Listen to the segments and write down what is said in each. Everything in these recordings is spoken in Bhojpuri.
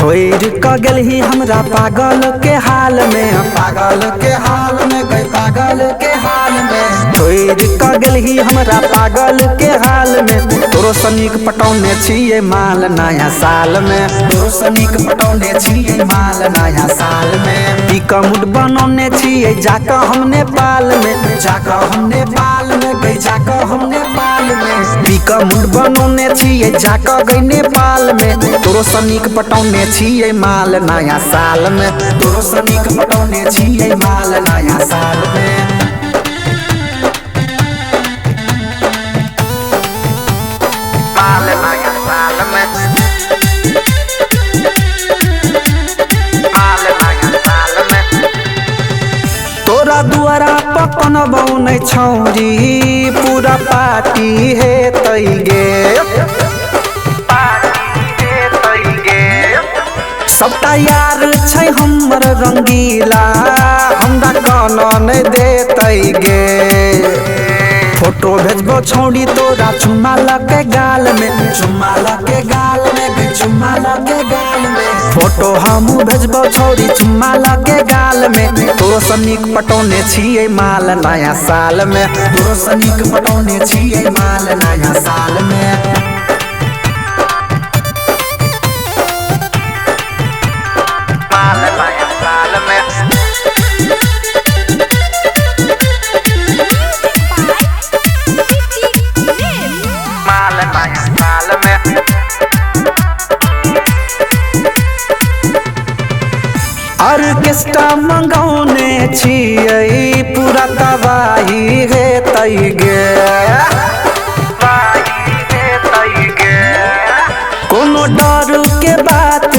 छोड़ क गेल ही हमरा पागल के हाल में, पागल के हाल में गई, पागल के हाल में छोड़ क गेल ही हमरा पागल के हाल में। तोरो सनीक पटौने छिए माल नया साल में, तोरो सनीक पटौने छिए माल नया साल में। टीका मुड बनौने छिए जाकर हम नेपाल में, जाकर हम नेपाल में गई, जाकर हम नेपाल में। टीका मुड बनौने छिए जाकर गई नेपाल में। तोरो सनीक पटौने छिए माल नया साल में, तोरो सनीक पटौने छिए माल नया साल में। माल नया साल में, माल नया साल में। तोरा दुआरा पपन बौने छौरी पूरा पार्टी हे तैगे, सबटा यार छै हमर रंगीला, हमरा काना नहीं देतै गे। फोटो भेजबो छौड़ी तोरा चुम्मा लगे गाल में, चुम्मा लगे गाल में गई, चुम्मा लगे गाल में। फोटो हमू भेजबो छौड़ी चुम्मा लगे गाल में। तोरो सनीक पटौने छिए माल नया साल में, तोरो सनीक पटौने छिए माल नया साल में। ऑर्केस्ट्रा मंगौने छिए पूरा तबाही हे तैगे, कोनो डर के बात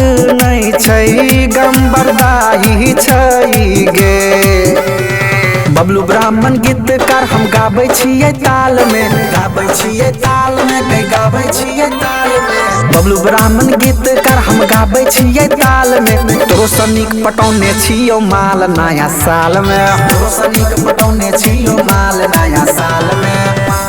नहीं छै, गम बर्दाही छै गे। बबलू ब्राह्मण गीतकार हम गाबै छिए ताल में, गाबै छिए ताल में गई, गाबै छिए ताल में। बबलू ब्राह्मण गीतकार हम गाबै छिए ताल में। तोरो सनीक पटौने छियो माल नया साल में, तोरो सनीक पटौने छियो माल नया साल में।